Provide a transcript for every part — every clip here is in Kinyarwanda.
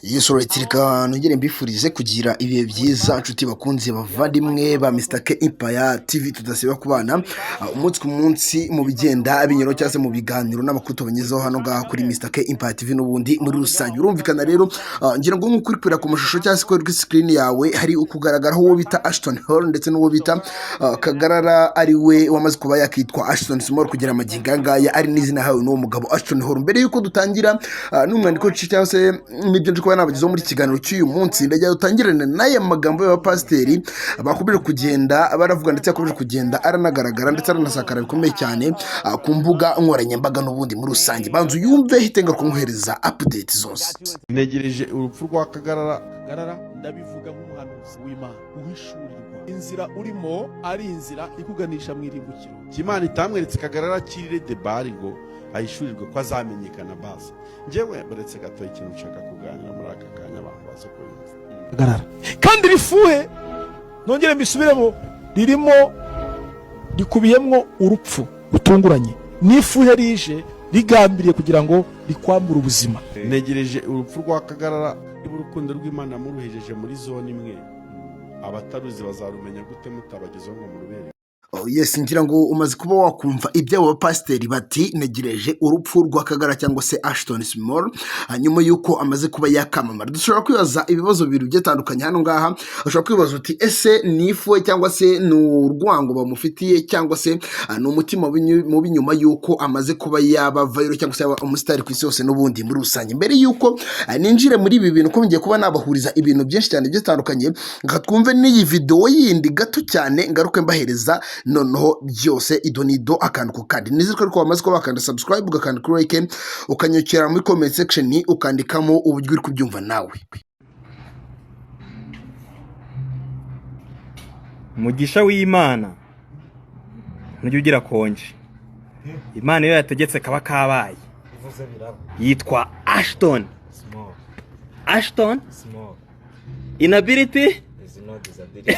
Yesu reka nongere mbifurize kugira ibihe byiza nshuti bakunzi bavandimwe ba Mr. K Empire TV tudasiba kubana umunsi ku munsi mu bigenda binyoro cyangwa se mu biganiro n'amakuru tubanyezaho hano ngaha kuri Mr. K Empire TV n'ubundi muri rusange urumvikana rero ngira ngo nk'ukuri kwira ku mashusho cyangwa se kuri screen yawe hari ukugaragaraho uwo bita Ashton Hall ndetse n'uwo bita Kagarara ari we wamaze kuba yakitwa Ashton Small kugira amaginga ngaya ari n'izina hawe n'uwo mugabo Ashton Hall. Mbere yuko dutangira n'umwandiko cyangwa se n'ibyo nabagize muri kiganiro cy'uyu munsi ndajya utangirana n'aya magambo y'abapasteri bakomeje kugenda baravuga ndetse yakomeje kugenda aranagaragara ndetse aranasakara bikomeye cyane ku mbuga nkoranyambaga n'ubundi muri rusange. Banzu yumve hitenga kumuhereza update zose. Negereje urupfu rwa Kagarara ndabivuga nk'umuhanuzi w'Imana uhishurirwa inzira urimo ari inzira ikuganisha mu irimbukiro. Imana itamweretse Kagarara kirire de bari ngo ahishurirwe ko azamenyekana base. Njyewe baretse gato ikintu nshaka kuganira muri aka kanya abantu basoko Kagarara kandi rifuhe nongere mbisubiremo ririmo rikubiyemwo urupfu rutunguranye n'ifuhe rije rigambiriye kugira ngo rikwambure ubuzima. Negereje urupfu rwa Kagarara iburukundo rw'Imana muruhejeje muri zone imwe abataruzi bazarumenya gute mutabagezeho ngo murubere. Yes, ngira ngo umaze kuba wakumva iby'abo bapasteri bati negereje urupfu rwa Kagara cyangwa se Ashton Small hanyuma yuko amaze kuba yakamamara. Dushobora kwibaza ibibazo bibiri byatandukanye hano ngaha. Ushobora kwibaza uti ese ni ifu cyangwa se ni urwango bamufitiye cyangwa se ni umutima mubi nyuma yuko amaze kuba yaba viral cyangwa se umustar ku isi yose n'ubundi muri rusange. Mbere yuko ninjire muri ibi bintu ko ngiye kuba nabahuriza ibintu byinshi cyane byatandukanye twumve n'iyi video yindi gato cyane ngaruke mbahereza noneho byose idonido akantu ku kandi. Niziko ariko wamaze ko bakanda subscribe ugakanda kuri like ukanyukira muri comment section ukandikamo uburyo uri kubyumva nawe. Mugisha w'Imana ntujye ugira konje. Imana yo yategetse kaba kabaye yitwa Ashton Small. Ashton Small. Inability is not disability.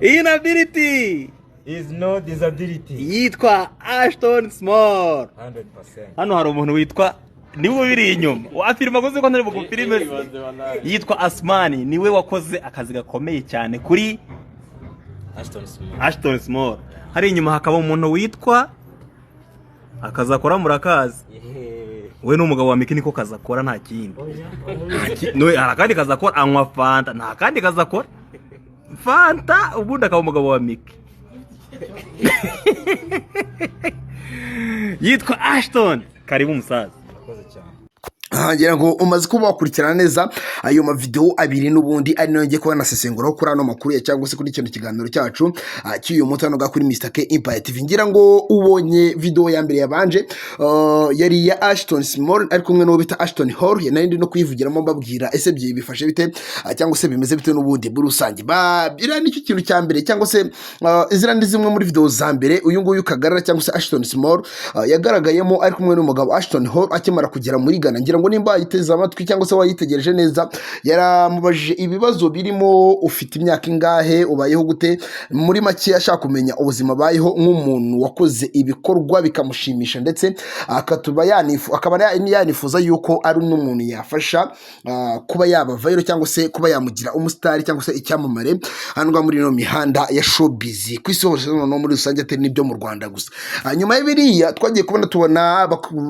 Inability is no disability. Yitwa Ashton Small 100%. Hano hari umuntu witwa niwe biri inyuma wafirima koze ko ntari mu filime yitwa Asmani niwe wakoze akazi gakomeye cyane kuri Ashton Small. Hari inyuma hakaba umuntu witwa akazakora murakazi we n'umugabo wa Miki niko kazakora nta kindi no arakandi kazakora anywa fanta nta kandi kazakora fanta ubundi akaba umugabo wa Miki yitwa Ashton. Karibu musaza. Ngira ngo umaze kuba wakurikirana neza ayo mavideo abiri n'ubundi ari nayo ngiye kuba nasesenguraho kuri ano makuru ya cyangwa se kuri ikintu kiganiro cyacu cy'uyu munsi hano kuri Mr. K Empire TV. Ngira ngo ubonye video ya mbere yabanje yari ya Ashton Small ari kumwe n'uwo bita Ashton Hall yanari no kuyivugiramo mbabwira ese byi bifashe bite cyangwa se bimeze bite n'ubundi muri rusange. Bira nicyo kintu cya mbere cyangwa se izira ndi zimwe muri video za mbere uyu nguyu Kagarara cyangwa se Ashton Small yagaragayemo ari kumwe n'umugabo Ashton Hall akimara kugera muri Ghana. Ngira ngo nimba yiteze amatwi cyangwa se wayitegereje neza yaramubajije ibibazo birimo ufite imyaka ingahe ubayeho gute muri make ashaka kumenya ubuzima bayeho nk'umuntu wakoze ibikorwa bikamushimisha ndetse akaba yanifuza yuko ari n'umuntu yafasha kuba yaba viral cyangwa se kuba yamugira umustar cyangwa se icyamamare hano muri no mihanda ya showbiz ku isi hose no muri rusange atari n'ibyo mu Rwanda gusa. Nyuma y'ibiriya twagiye kubona tubona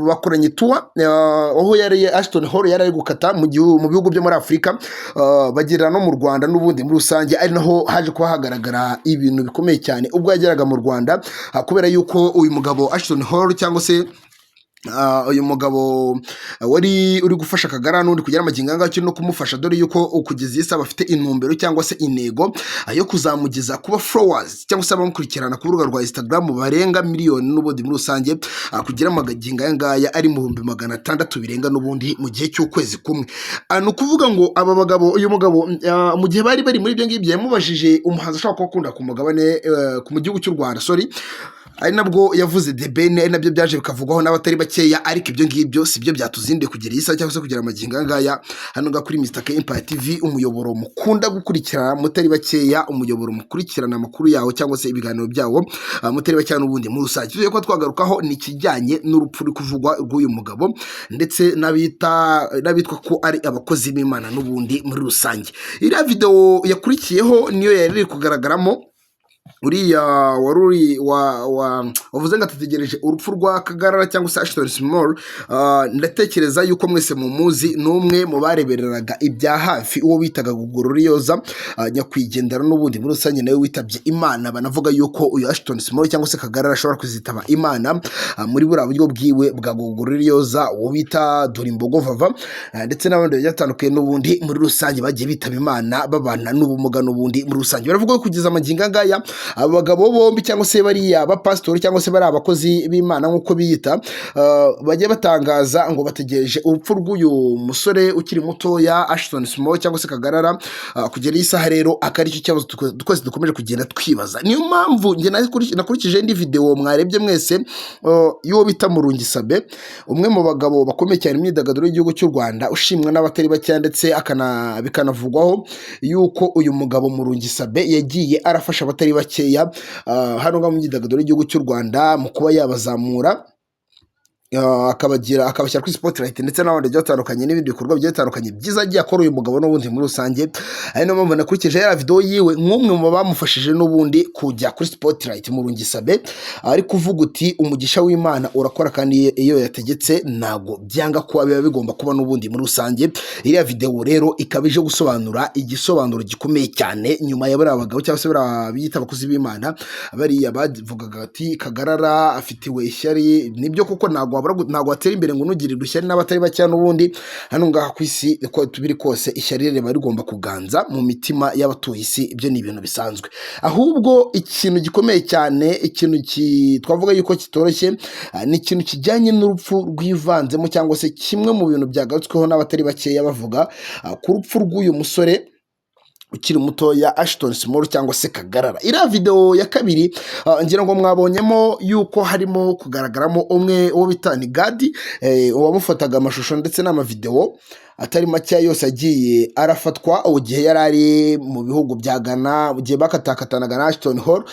bakoranye tour aho yari Ashton Hall yari gukata mu bihugu byo muri Afrika bagera no mu Rwanda n'ubundi muri rusange ari naho haje kuba hagaragara ibintu bikomeye cyane ubwo yageraga mu Rwanda kubera yuko uyu mugabo Ashton Hall cyangwa se uyu mugabo wari uri gufasha Kagara n'undi kugira amaginga ngacyo no kumufasha dore yuko ukugeza yisa bafite intumbero cyangwa se intego yo kuzamugeza kuba followers cyangwa se abamukurikirana ku rubuga rwa Instagram barenga miliyoni n'ubundi muri rusange kugira amaginga ngaya ari mu 600 birenga n'ubundi mu gihe cy'ukwezi kumwe. No kuvuga ngo aba bagabo uyu mugabo mu gihe bari muri ibyo ngibyo yamubajije umuhanzi ashaka gukunda ku mugabane mu gihugu cy'u Rwanda ari nabwo yavuze The Ben, ari nabyo byaje bikavugwaho n'abatari bakeya, ariko ibyo ngibyo si byo byatuzinduye kugera iyi saa cyangwa se kugera amagingo ngaya hano kuri Mr K Empire TV, umuyoboro mukunda gukurikirana mutari bakeya, umuyoboro mukurikirana amakuru yawo cyangwa se ibiganiro byawo mutari bakeya n'ubundi muri rusange. Tugiye ko twagarukaho ni kijyanye n'urupfu ruri kuvugwa rw'uyu mugabo ndetse n'abitwa ko ari abakozi b'Imana n'ubundi muri rusange. Iriya video yakurikiyeho niyo yari kugaragaramo uriya waruri wavuze ngo atategereje urupfu rwa Kagarara cyangwa se Ashton Small. Ndatekereza yuko mwese mumuzi, n'umwe mu barebereraga ibya hafi uwo bitaga Gloriosa nyakwigendera n'ubundi muri rusange nawe witabye Imana. Banavuga yuko uyu Ashton Small cyangwa se Kagarara ashobora kuzitaba Imana muri buriya buryo bwiwe bwa Gloriosa uwo bita Dorimbogo Vava ndetse n'abandi bagiye batandukanye n'ubundi muri rusange bagiye bitaba Imana babana n'ubumuga n'ubundi muri rusange. Baravuga ko kugeza amagingo ngaya abagabo bombi cyangwa se bariya abapastori cyangwa se bari abakozi b'Imana nk'uko biyita bagiye batangaza ngo bategereje urupfu rw'uyu musore ukiri mutoya Ashton Small cyangwa se Kagarara kugera isaha. Rero akari cyo kibazo twese dukomeje kugenda twibaza. Niyo mpamvu nge nakurikije indi video mwarebye mwese y'uwo bita Murungi Sabe, umwe mu bagabo bakomeye cyane imyidagaduro y'igihugu cy'u Rwanda, ushimwa n'abatari bake ndetse bikanavugwaho yuko uyu mugabo Murungi Sabe yagiye arafasha abatari bakeya hano mu myidagaduro y'igihugu cy'u Rwanda mu kuba yabazamura akabashyira kuri spotlight ndetse n'abandi bagiye batandukanye n'ibindi bikorwa bigiye bitandukanye byiza agiye akora uyu mugabo n'ubundi muri rusange. Ari nayo mpamvu nakurikije ya video yiwe nk'umwe mu bamufashije n'ubundi kujya kuri spotlight. Murungi Sabe ari kuvuga uti umugisha w'Imana urakora kandi iyo yategetse ntago byanga kuba biba bigomba kuba n'ubundi muri rusange. Iriya video rero ikabije gusobanura igisobanuro gikomeye cyane nyuma ya bari abagabo cyangwa se bari biyita abakozi b'Imana bariya bavugaga ati Kagarara afitiwe ishyari. Nibyo kuko ntago watera imbere ngo unugirirwe ishyari n'abatari bakeya n'ubundi hano ngaha ku isi uko tubiri kose ishyari riba rigomba kuganza mu mitima y'abatuye isi. Ibyo ni ibintu bisanzwe, ahubwo ikintu gikomeye cyane, ikintu twavuga yuko kitoroshye ni ikintu kijyanye n'urupfu rwivanzemo cyangwa se kimwe mu bintu byagarutsweho n'abatari bakeya bavuga ku rupfu rw'uyu musore ukiri mutoya Ashton Small cyangwa se Kagarara. Iriya video ya kabiri ngira ngo mwabonyemo yuko harimo kugaragaramo umwe uwo bita ni Gadi uwamufataga amashusho ndetse n'amavideo atari make yose agiye arafatwa ugihe yari ari mu bihugu bya Ghana, ugiye bakatakatanaga na Ashton Hall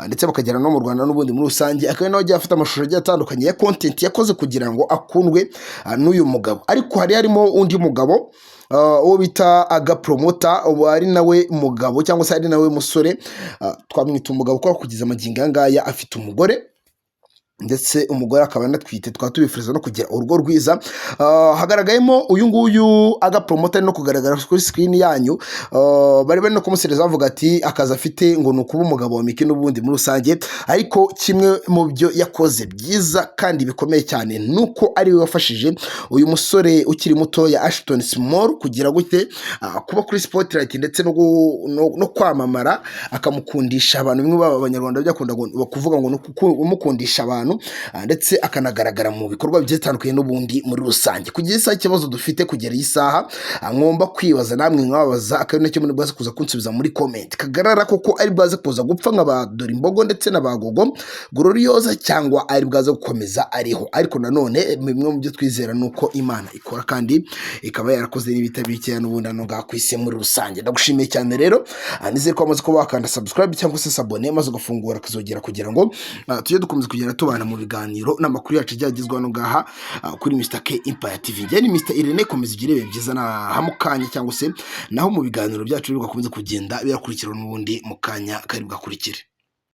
ndetse bakagera no mu Rwanda n'ubundi muri rusange. Akaba nawe agiye afata amashusho agiye atandukanye ya content yakoze kugira ngo akundwe n'uyu mugabo. Ariko harimo undi mugabo uwo bita Agapromota, ubu ari nawe mugabo cyangwa se ari nawe musore, twamwita umugabo ukora kugeza amagingo ngaya afite umugore ndetse umugore akaba anatwite. Twaba tubifuriza no kugira urugo rwiza. Hagaragayemo uyu nguyu Agapromota no kugaragara kuri screen yanyu. Bari no kumusereza bavuga ati akaza afite ngo nukuba umugabo wa Miki n'ubundi muri rusange. Ariko kimwe mu byo yakoze byiza kandi bikomeye cyane nuko ari we wafashije uyu musore ukiri muto ya Ashton Small kugira gute kuba kuri spotlight ndetse no kwamamara, akamukundisha abantu. Bimwe b'abanyarwanda byakunda kuvuga ngo umukundisha abantu ndetse akanagaragara mu bikorwa bitandukanye n'ubundi muri rusange. Kugira isa ikibazo dufite kugera isaha ngomba kwibaza namwe mwabaza, akari nacyo muri bwaze kuza kunsubiza muri comment. Kagarara koko ari bwaze kuza gupfa nk'aba Dorimbogo ndetse n'abagogo Gloriosa cyangwa ari bwaze gukomeza ariho. Ariko nanone bimwe mu byo twizera nuko Imana ikora kandi ikaba yarakoze n'ibitabike n'ubundi no ngakwise muri rusange. Ndagushimiye cyane rero, nizere ko amaze kuba wakanda subscribe cyangwa se abone maze gufungura kazogera kugira ngo tujye dukomeza kugenda tubana mu biganiro n'amakuru yacu byagizwe no ngaha kuri Mr K Empire TV. Njye ni Mr Irene, komeza ugire ibihe byiza na hamukanye cyangwa se naho mu biganiro byacu bigakomeza kugenda birakurikira n'ubundi mu kanya kari bwakurikire.